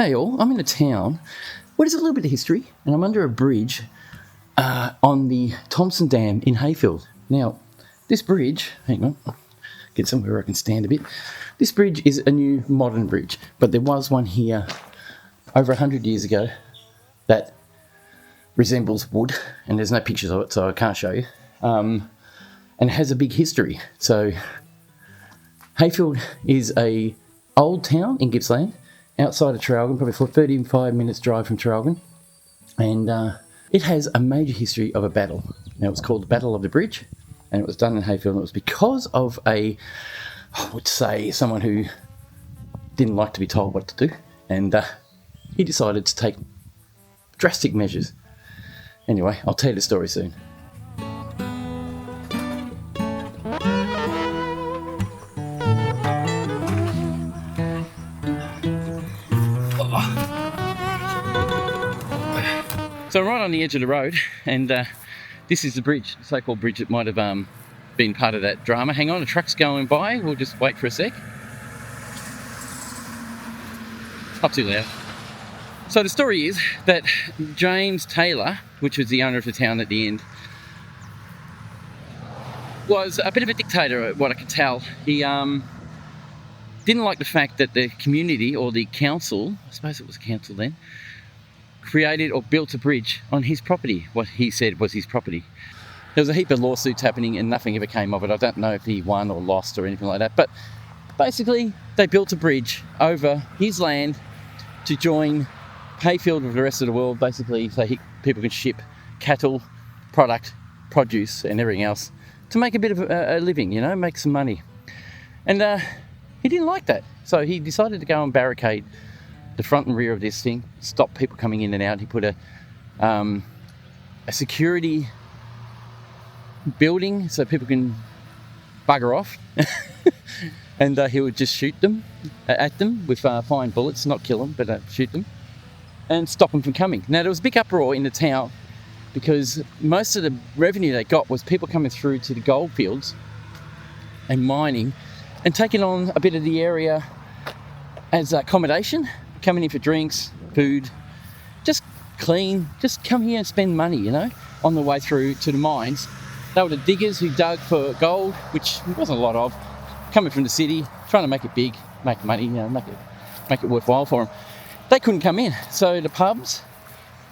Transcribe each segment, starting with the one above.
Hey all, I'm in a town where there's a little bit of history, and I'm under a bridge on the Thompson Dam in Heyfield. Now, this bridge, hang on, get somewhere where I can stand a bit. This bridge is a new modern bridge, but there was one here over 100 years ago that resembles wood, and there's no pictures of it, so I can't show you. And it has a big history. So, Heyfield is a old town in Gippsland, outside of Traralgon, probably for 35 minutes drive from Traralgon, and it has a major history of a battle. Now, it was called the Battle of the Bridge, and it was done in Heyfield, and it was because of I would say, someone who didn't like to be told what to do, and he decided to take drastic measures. Anyway, I'll tell you the story soon. So I'm right on the edge of the road, and this is the bridge, the so-called bridge that might have been part of that drama. Hang on, a truck's going by. We'll just wait for a sec. Not too loud. So the story is that James Taylor, which was the owner of the town at the end, was a bit of a dictator, what I can tell. He didn't like the fact that the community, or the council, I suppose it was a council then, created or built a bridge on his property, what he said was his property. There was a heap of lawsuits happening and nothing ever came of it. I don't know if he won or lost or anything like that, but basically they built a bridge over his land to join Heyfield with the rest of the world, basically, so people can ship cattle, produce and everything else to make a bit of a living, make some money. And he didn't like that, so he decided to go and barricade the front and rear of this thing, stop people coming in and out. He put a security building so people can bugger off, and he would just shoot them at them with fine bullets, not kill them, but shoot them and stop them from coming. Now, there was a big uproar in the town because most of the revenue they got was people coming through to the gold fields and mining and taking on a bit of the area as accommodation, coming in for drinks, food, just clean, just come here and spend money, on the way through to the mines. They were the diggers who dug for gold, which wasn't a lot of, coming from the city, trying to make it big, make money, make it worthwhile for them. They couldn't come in, so the pubs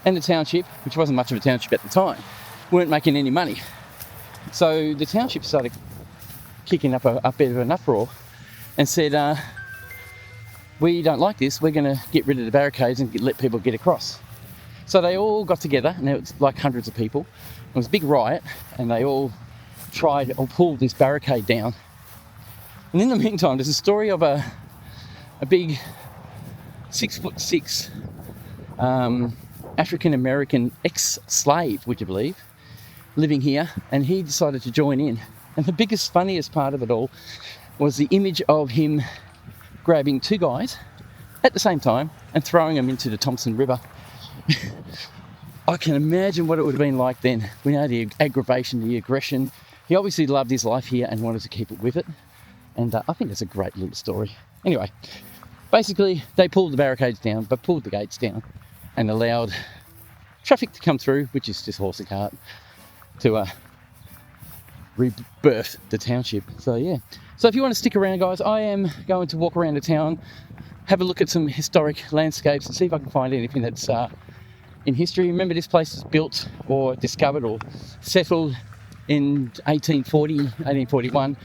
and the township, which wasn't much of a township at the time, weren't making any money. So the township started kicking up a bit of an uproar and said, we don't like this, we're going to get rid of the barricades and let people get across. So they all got together, and it was like hundreds of people. It was a big riot, and they all tried or pulled this barricade down. And in the meantime, there's a story of a big 6'6" African-American ex-slave, would you believe, living here, and he decided to join in. And the biggest, funniest part of it all was the image of him grabbing two guys at the same time and throwing them into the Thompson River. I can imagine what it would have been like then. We know the aggravation, the aggression. He obviously loved his life here and wanted to keep it with it. And I think that's a great little story. Anyway, basically they pulled the barricades down, but pulled the gates down and allowed traffic to come through, which is just horse and cart, to rebirth the township. So yeah. So if you want to stick around, guys, I am going to walk around the town, have a look at some historic landscapes and see if I can find anything that's in history. Remember, this place was built or discovered or settled in 1840, 1841.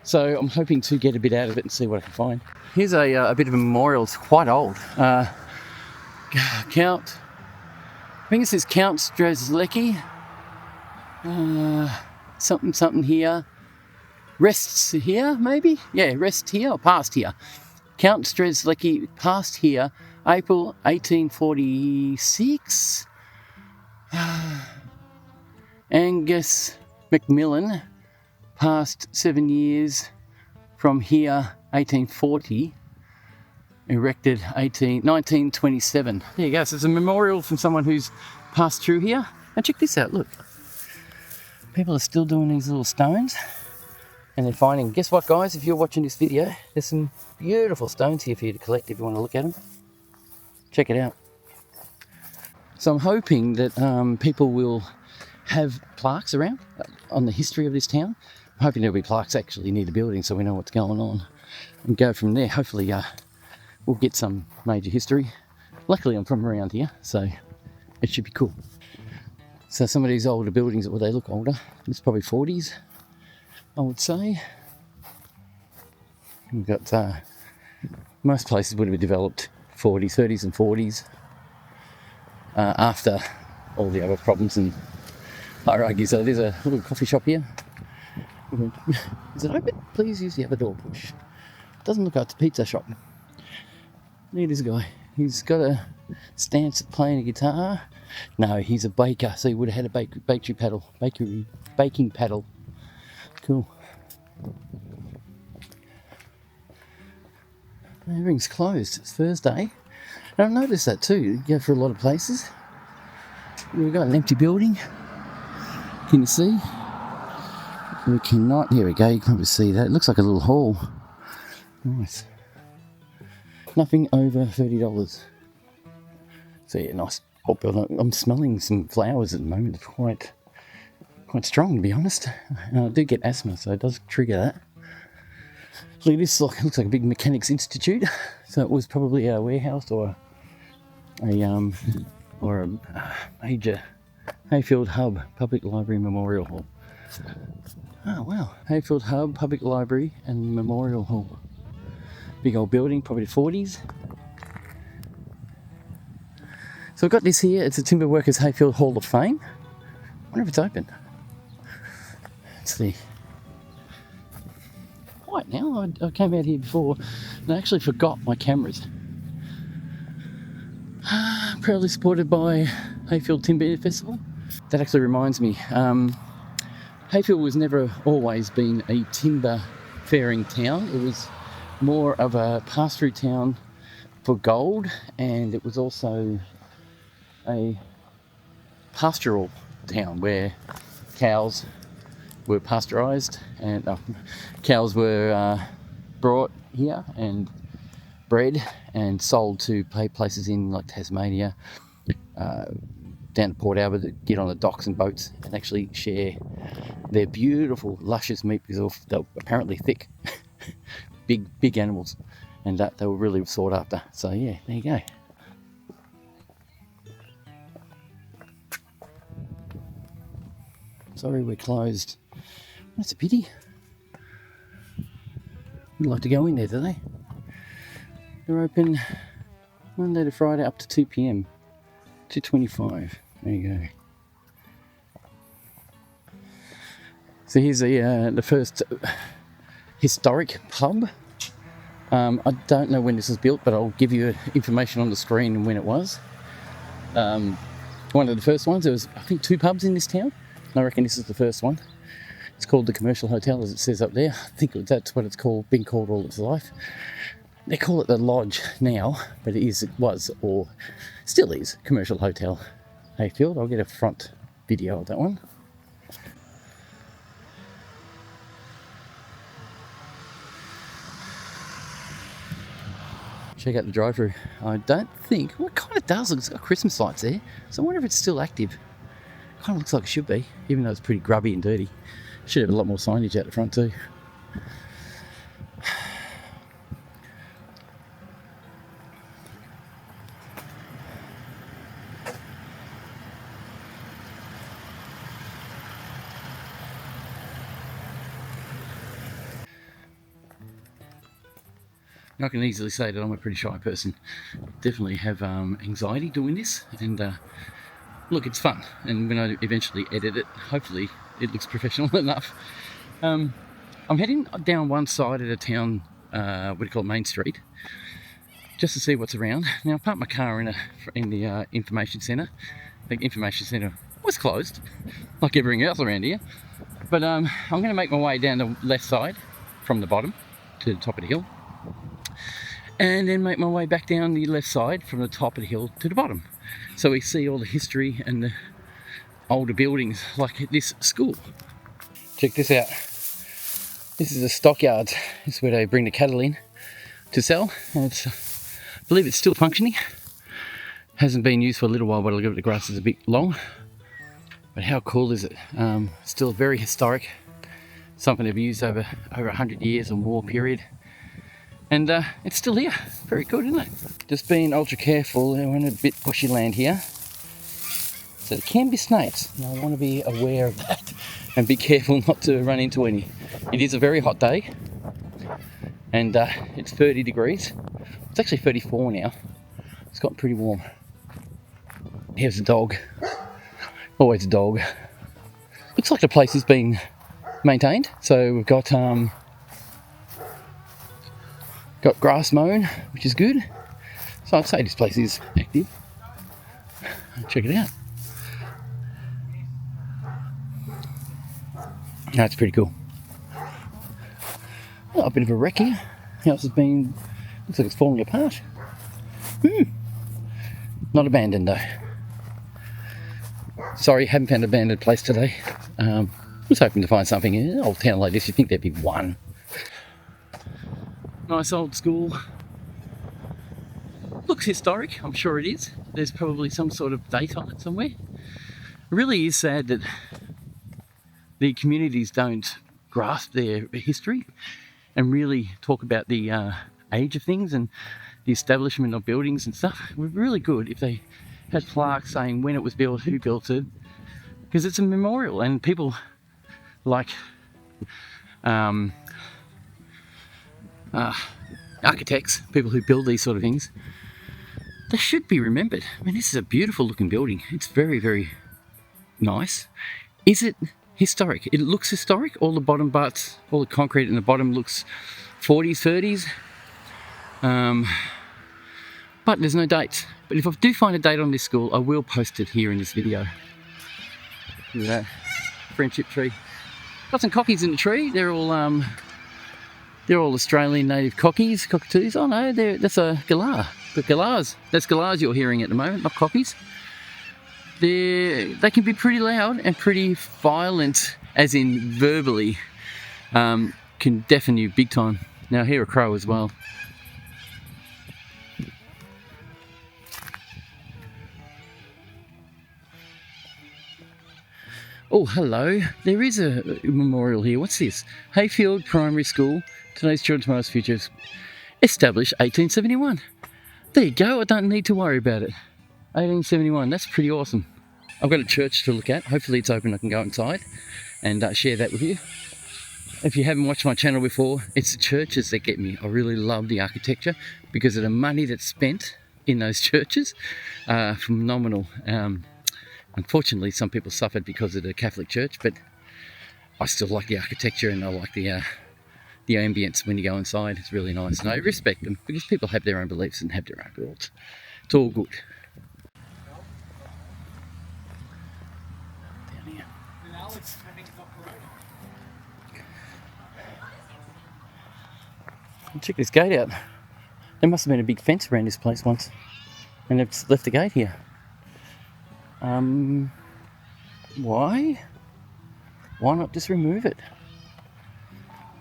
So I'm hoping to get a bit out of it and see what I can find. Here's a bit of a memorial. It's quite old. Count, I think it says Count Strzelecki. Something here. Rests here, maybe? Yeah, rests here or passed here. Count Strzelecki passed here April 1846. Angus Macmillan passed 7 years from here, 1840. Erected 1927. There you go. So it's a memorial from someone who's passed through here. And check this out, look. People are still doing these little stones. And they're finding, guess what, guys, if you're watching this video, there's some beautiful stones here for you to collect if you want to look at them. check it out. So I'm hoping that people will have plaques around on the history of this town. I'm hoping there'll be plaques actually near the building so we know what's going on and go from there. Hopefully we'll get some major history. Luckily I'm from around here, so it should be cool. So some of these older buildings, well, they look older. It's probably 40s, I would say. We've got most places would have been developed 40s, 30s and 40s after all the other problems and hierarchy. So there's a little coffee shop here. Is it open? Please use the other door push. Doesn't look like it's a pizza shop. Look at this guy. He's got a stance of playing a guitar. No, he's a baker, so he would have had a baking paddle. Cool. Everything's closed. It's Thursday. And I've noticed that too. You go for a lot of places. We've got an empty building. Can you see? We cannot. Here we go. You can probably see that. It looks like a little hall. Nice. Nothing over $30. So yeah, nice hot building. I'm smelling some flowers at the moment. It's quite strong, to be honest. I do get asthma, so it does trigger that. Look at this. Looks like a big mechanics institute. So it was probably a warehouse or a major Heyfield Hub Public Library Memorial Hall. Oh wow, Heyfield Hub Public Library and Memorial Hall. Big old building, probably the 40s. So I've got this here. It's a Timber Workers Heyfield Hall of Fame. I wonder if it's open. Let's see. Quiet now. I came out here before and I actually forgot my cameras. Proudly supported by Heyfield Timber Festival. That actually reminds me, Heyfield was never always been a timber faring town. It was more of a pass-through town for gold, and it was also a pastoral town where cows were pasteurised and cows were brought here and bred and sold to places in like Tasmania, down to Port Albert, that get on the docks and boats and actually share their beautiful luscious meat because they're apparently thick. big animals, and they were really sought after. So yeah, there you go. Sorry we're closed. That's a pity. We'd like to go in there today. They're open Monday to Friday up to 2 p.m. 2:25. There you go. So here's the first historic pub. I don't know when this was built, but I'll give you information on the screen and when it was. One of the first ones. There was, I think, 2 pubs in this town. And I reckon this is the first one. It's called the Commercial Hotel, as it says up there. I think that's what it's been called all its life. They call it the Lodge now, but it was, or still is, Commercial Hotel Heyfield. I'll get a front video of that one. Check out the drive-through. I don't think, well, it kind of does. It's got Christmas lights there, so I wonder if it's still active. Kind of looks like it should be, even though it's pretty grubby and dirty. Should have a lot more signage out the front too. I can easily say that I'm a pretty shy person. Definitely have anxiety doing this, and look, it's fun. And when I eventually edit it, hopefully it looks professional enough. I'm heading down one side of the town, what do you call it, Main Street, just to see what's around. Now I parked my car in the information centre. The information centre was closed, like everything else around here. But I'm going to make my way down the left side from the bottom to the top of the hill, and then make my way back down the left side from the top of the hill to the bottom, so we see all the history and the older buildings like this school. Check this out. This is a stockyard. This is where they bring the cattle in to sell, and I believe it's still functioning. Hasn't been used for a little while, but I'll give it the grass is a bit long. But how cool is it? Still very historic. Something they've used over 100 years or more period. And it's still here. Very good, isn't it? Just being ultra careful. We're in a bit bushy land here. So there can be snakes. And I want to be aware of that and be careful not to run into any. It is a very hot day. And it's 30 degrees. It's actually 34 now. It's gotten pretty warm. Here's a dog. Always a dog. Looks like the place is being maintained. So we've got grass mown, which is good. So I'd say this place is active. Check it out. That's pretty cool. Oh, a bit of a wreck here. House has been, looks like it's falling apart. Not abandoned though. Sorry, haven't found an abandoned place today. Was hoping to find something in an old town like this. You'd think there'd be one. Nice old school. Looks historic, I'm sure it is. There's probably some sort of date on it somewhere. It really is sad that the communities don't grasp their history and really talk about the age of things and the establishment of buildings and stuff. It would be really good if they had plaques saying when it was built, who built it, because it's a memorial and people like architects, people who build these sort of things, they should be remembered. I mean, this is a beautiful looking building. It's very, very nice. Is it historic? It looks historic. All the bottom parts, all the concrete in the bottom looks 40s, 30s. But there's no dates. But if I do find a date on this school, I will post it here in this video. Look at that friendship tree. Got some cockies in the tree. They're all Australian native cockatoos. Oh no, that's a galah. But galahs, that's galahs you're hearing at the moment, not cockies. They can be pretty loud and pretty violent, as in verbally, can deafen you big time. Now I hear a crow as well. Oh, hello. There is a memorial here. What's this? Heyfield Primary School. Today's children, tomorrow's futures. Established 1871. There you go. I don't need to worry about it. 1871. That's pretty awesome. I've got a church to look at. Hopefully it's open. I can go inside and share that with you. If you haven't watched my channel before, it's the churches that get me. I really love the architecture because of the money that's spent in those churches. Phenomenal. Unfortunately, some people suffered because of the Catholic Church, but I still like the architecture and I like the ambience when you go inside. It's really nice. And I respect them because people have their own beliefs and have their own rules. It's all good. Down here. Check this gate out. There must have been a big fence around this place once, and they've left the gate here. Why? Why not just remove it?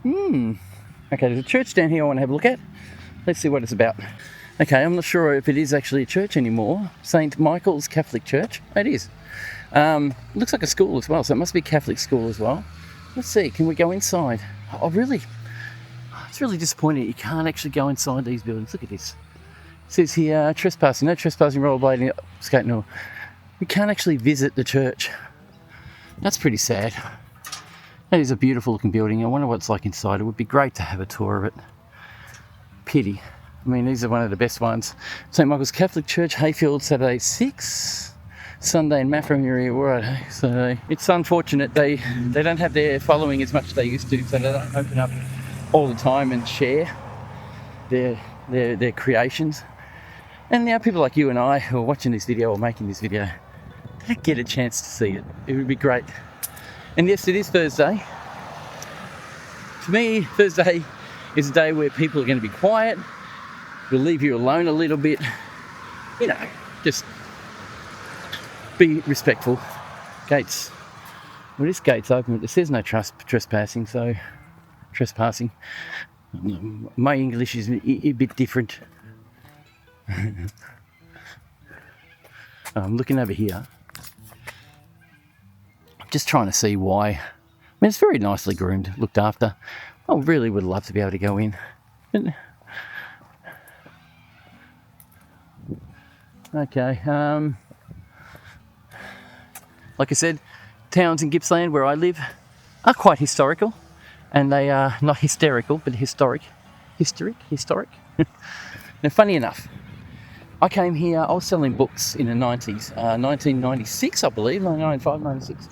Okay, there's a church down here I want to have a look at. Let's see what it's about. Okay, I'm not sure if it is actually a church anymore. St. Michael's Catholic Church. It is. Looks like a school as well, so it must be a Catholic school as well. Let's see, can we go inside? It's really disappointing you can't actually go inside these buildings. Look at this. It says here, trespassing, no trespassing, rollerblading, skating, or you can't actually visit the church. That's pretty sad. That is a beautiful looking building. I wonder what it's like inside. It would be great to have a tour of it. Pity. I mean, these are one of the best ones. St. Michael's Catholic Church, Heyfield, Saturday 6, Sunday in Maffra area. Right. So it's unfortunate they don't have their following as much as they used to, so they don't open up all the time and share their creations. And now people like you and I who are watching this video or making this video, they don't get a chance to see it. It would be great. And yes, it is Thursday. To me, Thursday is a day where people are going to be quiet. We'll leave you alone a little bit. You know, just be respectful. Gates. Well, this gate's open, but it says no trespassing, so trespassing. My English is a bit different. I'm looking over here. I'm just trying to see why. I mean, it's very nicely groomed, looked after. I really would love to be able to go in. But... okay. Like I said, towns in Gippsland where I live are quite historical, and they are not hysterical, but historic. Historic. Now, funny enough, I came here, I was selling books in the 90s, 1996, I believe, 1995, 96.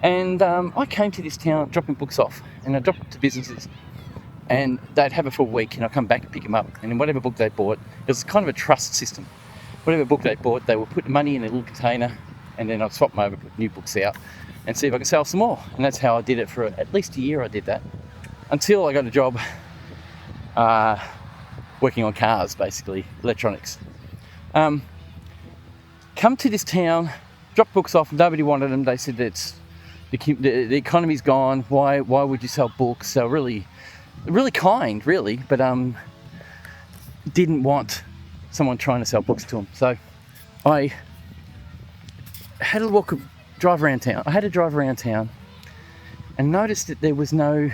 And I came to this town dropping books off, and I dropped it to businesses, and they'd have it for a week, and I'd come back and pick them up, and in whatever book they bought, it was kind of a trust system. Whatever book they bought, they would put the money in a little container, and then I'd swap them over, put new books out, and see if I could sell some more. And that's how I did it for at least a year. I did that until I got a job working on cars, basically electronics. Come to this town, drop books off. Nobody wanted them. They said that the economy's gone. Why would you sell books? So really kind, really, but didn't want someone trying to sell books to them. So I had to drive around town. I had to drive around town and noticed that there was no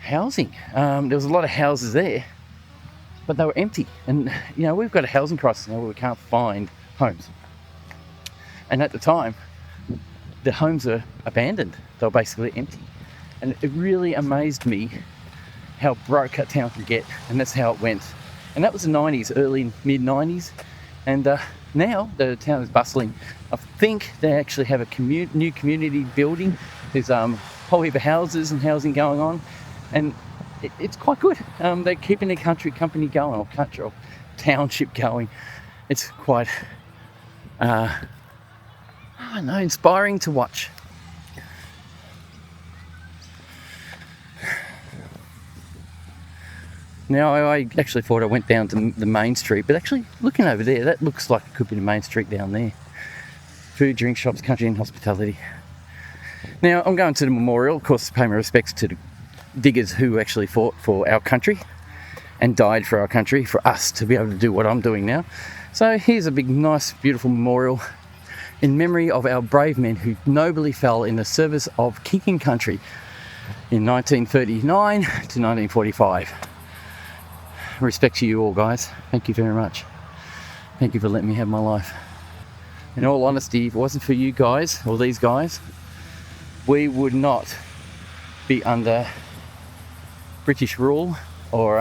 housing. There was a lot of houses there, but they were empty. And you know, we've got a housing crisis now where we can't find homes. And at the time, the homes are abandoned. They were basically empty. And it really amazed me how broke a town could get, and that's how it went. And that was the 90s, early mid 90s. And now the town is bustling. I think they actually have a new community building. There's a whole heap of houses and housing going on, and it's quite good. They're keeping their company going, or township going. It's quite, I don't know, inspiring to watch. Now, I actually thought I went down to the main street, but actually looking over there, that looks like it could be the main street down there. Food, drink shops, country and hospitality. Now, I'm going to the memorial, of course, to pay my respects to the diggers who actually fought for our country and died for our country, for us to be able to do what I'm doing now. So here's a big, nice, beautiful memorial in memory of our brave men who nobly fell in the service of king and country in 1939 to 1945. Respect to you all, guys. Thank you very much. Thank you for letting me have my life. In all honesty, if it wasn't for you guys, or these guys, we would not be under British rule or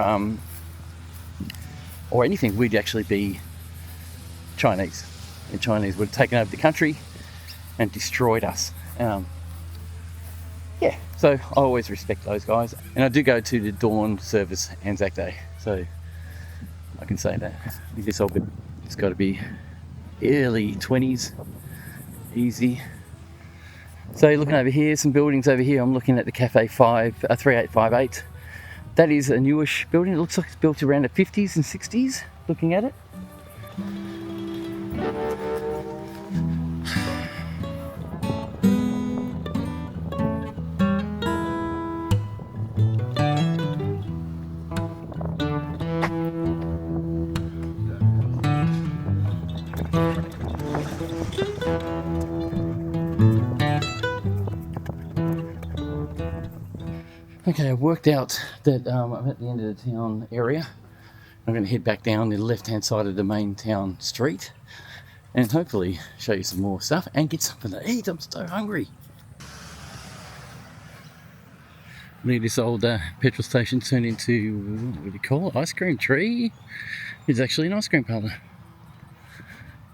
anything. We'd actually be Chinese. The Chinese would have taken over the country and destroyed us. Yeah, so I always respect those guys. And I do go to the dawn service Anzac Day, so I can say that. I guess it's got to be early 20s, easy. So looking over here, some buildings over here. I'm looking at the Cafe 3858. That is a newish building. It looks like it's built around the 50s and 60s, looking at it. Okay, I've worked out that I'm at the end of the town area. I'm going to head back down the left-hand side of the main town street and hopefully show you some more stuff and get something to eat. I'm so hungry. Look, this old petrol station turned into, what do you call it? Ice cream tree? It's actually an ice cream parlour.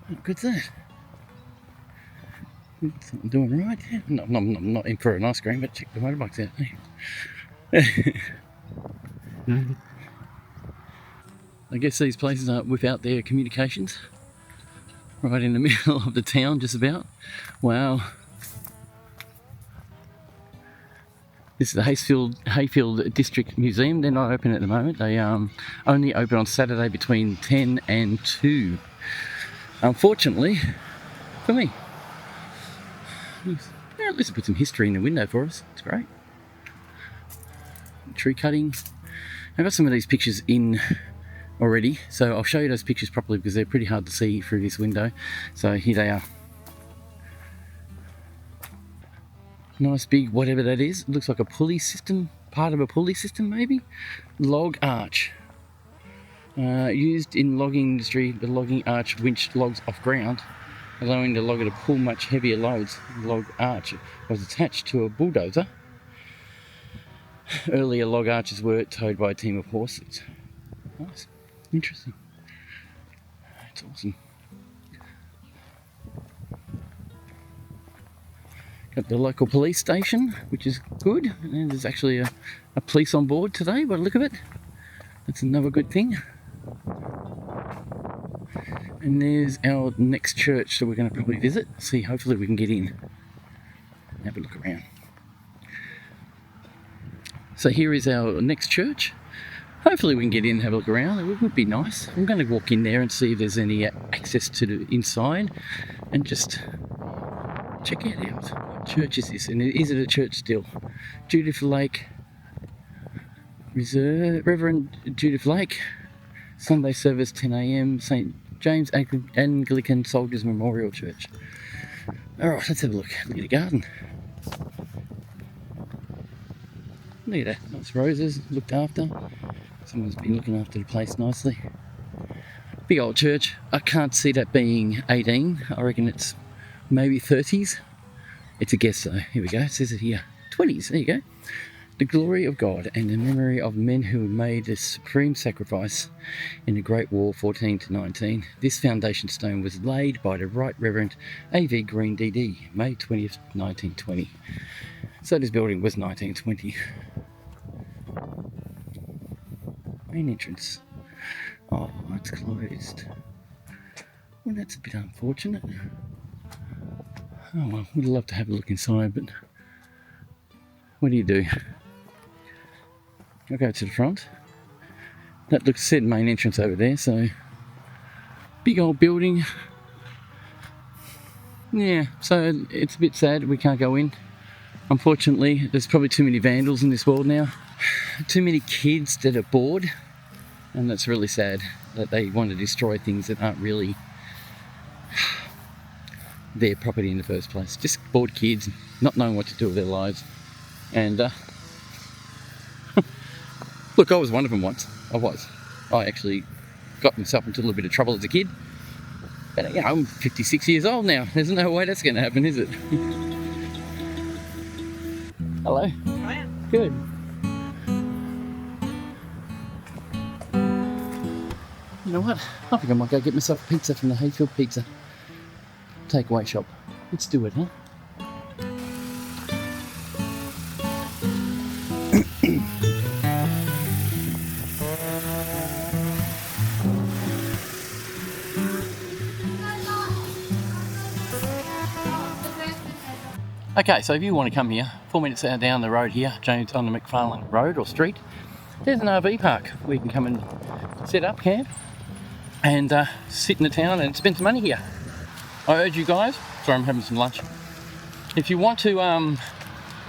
How good's that? I'm doing right. Yeah. I'm not in for an ice cream, but check the motorbikes out. I guess these places are without their communications. Right in the middle of the town, just about. Wow. This is the Heyfield District Museum. They're not open at the moment. They only open on Saturday between 10 and 2. Unfortunately for me. Yeah, let's put some history in the window for us. It's great. Tree cutting. I've got some of these pictures in already, so I'll show you those pictures properly because they're pretty hard to see through this window. So here they are. Nice big whatever that is. It looks like a pulley system, part of a pulley system maybe. Log arch. Used in logging industry, the logging arch winched logs off ground, allowing the logger to pull much heavier loads. The log arch was attached to a bulldozer. Earlier log arches were towed by a team of horses. Nice. Interesting. That's awesome. Got the local police station, which is good. And there's actually a police on board today by the look of it. That's another good thing. And there's our next church that we're going to probably visit. See, hopefully we can get in. Have a look around. So here is our next church. Hopefully we can get in and have a look around. It would be nice. I'm going to walk in there and see if there's any access to the inside and just check it out. What church is this? And is it a church still? Judith Lake Reserve, Reverend Judith Lake. Sunday service 10 a.m. St. James Anglican Soldiers Memorial Church. Alright, let's have a look. Look at the garden. Look at that. Nice roses, looked after. Someone's been looking after the place nicely. Big old church. I can't see that being 18. I reckon it's maybe 30s. It's a guess though. Here we go. It says it here. 20s. There you go. The glory of God and the memory of men who made the supreme sacrifice in the Great War 14 to 19. This foundation stone was laid by the Right Reverend A.V. Green DD, May 20th, 1920. So this building was 1920. Main entrance. Oh, it's closed. Well, that's a bit unfortunate. Oh well, we'd love to have a look inside, but what do? I'll go to the front. That looks said main entrance over there, so big old building. Yeah, so it's a bit sad we can't go in. Unfortunately, there's probably too many vandals in this world now. Too many kids that are bored, and that's really sad that they want to destroy things that aren't really their property in the first place. Just bored kids, not knowing what to do with their lives. And look, I was one of them once. I actually got myself into a little bit of trouble as a kid. But you know, I'm 56 years old now. There's no way that's going to happen, is it? Hello. Hiya. Good. You know what? I think I might go get myself a pizza from the Heyfield Pizza takeaway shop. Let's do it, huh? Okay, so if you want to come here, 4 minutes down the road here, James on the McFarlane Road or Street, there's an RV park where you can come and set up camp and sit in the town and spend some money here. I urge you guys, sorry I'm having some lunch, if you want to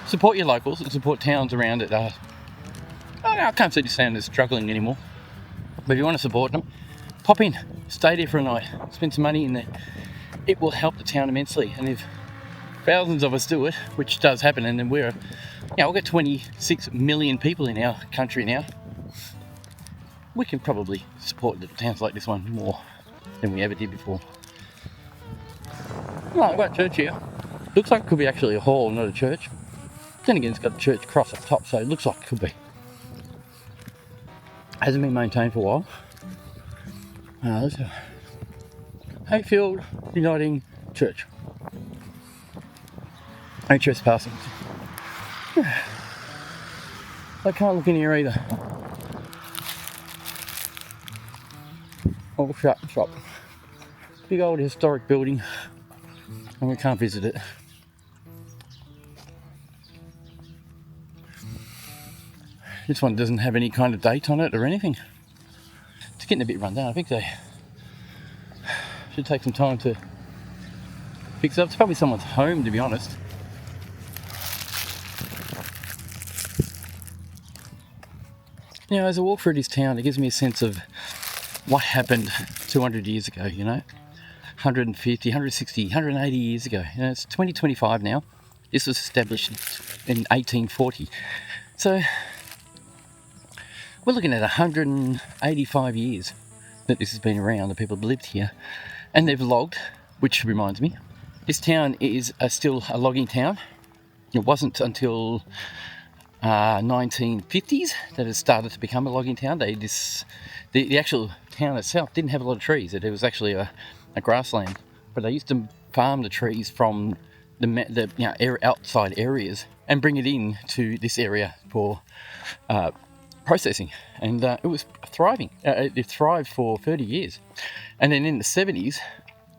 support your locals and support towns around it, I can't see this town is struggling anymore, but if you want to support them, pop in, stay there for a night, spend some money in there. It will help the town immensely, and if thousands of us do it, which does happen, and then we've got 26 million people in our country now. We can probably support little towns like this one more than we ever did before. Well, I've got a church here. Looks like it could be actually a hall, not a church. Then again, it's got a church cross up top, so it looks like it could be. Hasn't been maintained for a while. There's a Heyfield Uniting Church. No trespassing. I can't look in here either. All shut shop. Big old historic building, and we can't visit it. This one doesn't have any kind of date on it or anything. It's getting a bit run down. I think they should take some time to fix it up. It's probably someone's home, to be honest. You know, as I walk through this town, it gives me a sense of what happened 200 years ago, 150, 160, 180 years ago. It's 2025 now. This was established in 1840. So we're looking at 185 years that this has been around, the people have lived here, and they've logged, which reminds me, this town is still a logging town. It wasn't until 1950s that it started to become a logging town. The actual town itself didn't have a lot of trees. It was actually a grassland, but they used to farm the trees from the outside areas and bring it in to this area for processing, and it was thriving. It thrived for 30 years, and then in the 70s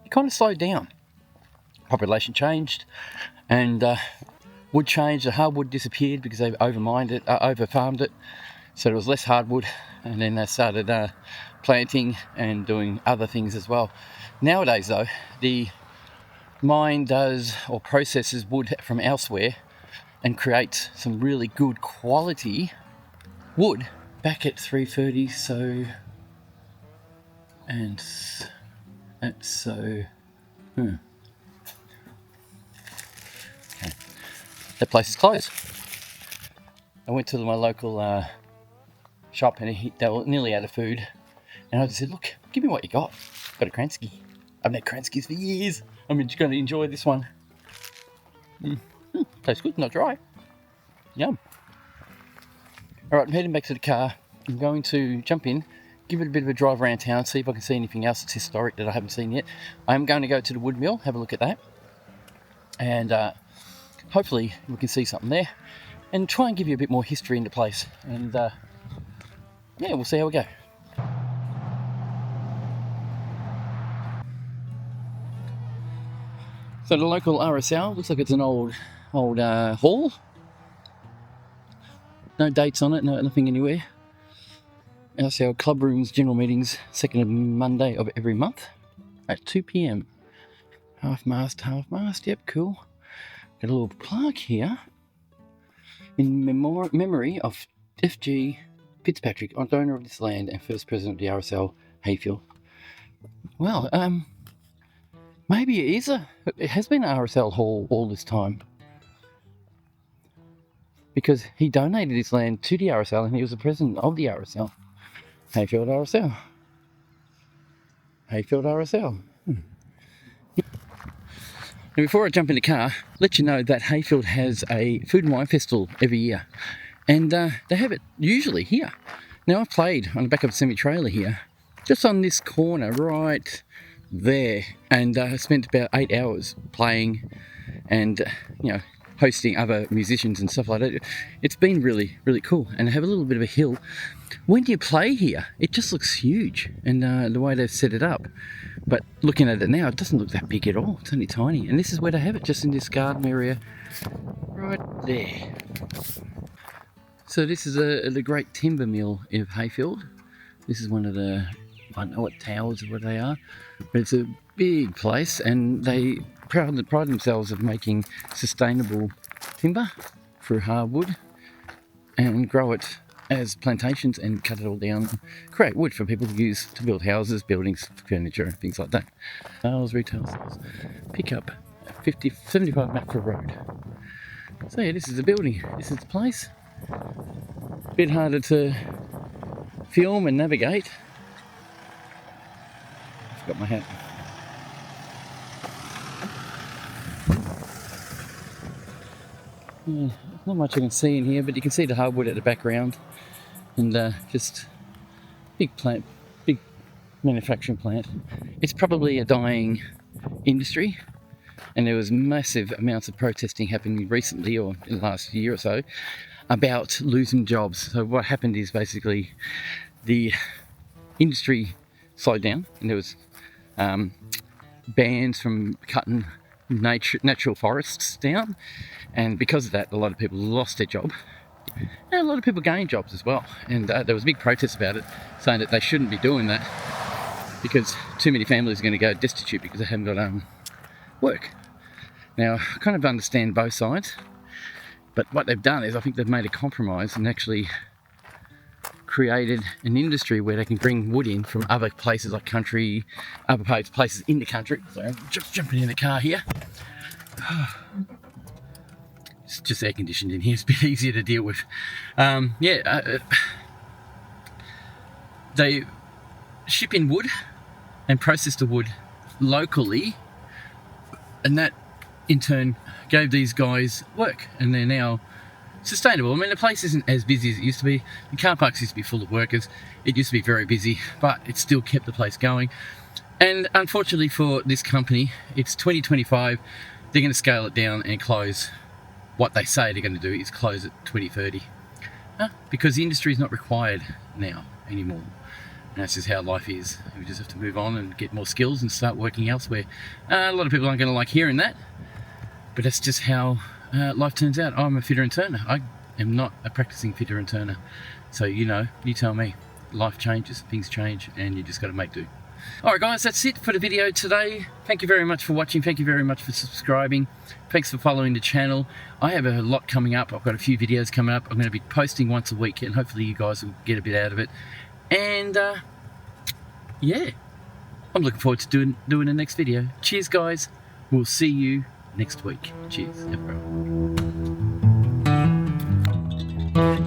it kind of slowed down. Population changed, and wood changed. The hardwood disappeared because they over-farmed it, so there was less hardwood, and then they started planting and doing other things as well. Nowadays though, the mine does or processes wood from elsewhere and creates some really good quality wood back at 3:30. So and that's so okay. That place is closed. I went to my local shop, and they were nearly out of food, and I just said, look, give me what you got. Got a Kransky. I've had Kranskys for years. I'm just going to enjoy this one. Tastes good, not dry. Yum. Alright, I'm heading back to the car. I'm going to jump in, give it a bit of a drive around town, see if I can see anything else that's historic that I haven't seen yet. I am going to go to the wood mill, have a look at that, and hopefully we can see something there, and try and give you a bit more history into place. And yeah, we'll see how we go. So the local RSL looks like it's an old hall. No dates on it, nothing anywhere. RSL club rooms, general meetings, second Monday of every month at 2 p.m. Half mast. Yep, cool. Got a little plaque here in memory of F.G. Fitzpatrick, owner of this land and first president of the RSL, Heyfield. Well, maybe it has been an RSL hall all this time, because he donated his land to the RSL and he was the president of the RSL. Heyfield RSL. Now, before I jump in the car, let you know that Heyfield has a food and wine festival every year, and they have it usually here. Now, I've played on the back of a semi-trailer here, just on this corner right there, and spent about 8 hours playing and hosting other musicians and stuff like that. It's been really, really cool, and I have a little bit of a hill. When you play here, it just looks huge, and the way they've set it up. But looking at it now, it doesn't look that big at all. It's only tiny, and this is where they have it, just in this garden area right there. So this is the great timber mill of Heyfield. This is one of the, I don't know what towers or what they are, but it's a big place, and they pride themselves of making sustainable timber for hardwood and grow it as plantations and cut it all down, create wood for people to use to build houses, buildings, furniture, things like that. Retail sales. Pick up 75 Macra Road. So yeah, this is the building. This is the place. A bit harder to film and navigate. I forgot my hat. Yeah, not much I can see in here, but you can see the hardwood at the background, and just big manufacturing plant. It's probably a dying industry, and there was massive amounts of protesting happening recently, or in the last year or so, about losing jobs. So what happened is basically the industry slowed down, and there was bans from cutting natural forests down, and because of that, a lot of people lost their job, and a lot of people gained jobs as well. And there was a big protest about it, saying that they shouldn't be doing that because too many families are going to go destitute because they haven't got work. Now, I kind of understand both sides, but what they've done is I think they've made a compromise and actually created an industry where they can bring wood in from other places like country, other places in the country. So I'm just jumping in the car here. It's just air conditioned in here. It's a bit easier to deal with. They ship in wood and process the wood locally, and that in turn gave these guys work, and they're now sustainable. I mean, the place isn't as busy as it used to be. The car parks used to be full of workers. It used to be very busy, but it still kept the place going. And unfortunately for this company, it's 2025. They're going to scale it down and close. What they say they're going to do is close at 2030, because the industry is not required now anymore. And that's just how life is. We just have to move on and get more skills and start working elsewhere. A lot of people aren't going to like hearing that, but that's just how life turns out. I'm a fitter and turner. I am not a practicing fitter and turner. So, you know, you tell me. Life changes, things change, and you just got to make do. Alright guys, that's it for the video today. Thank you very much for watching. Thank you very much for subscribing. Thanks for following the channel. I have a lot coming up. I've got a few videos coming up. I'm going to be posting once a week, and hopefully you guys will get a bit out of it. And yeah, I'm looking forward to doing the next video. Cheers guys. We'll see you next week. Cheers. Yep, bro.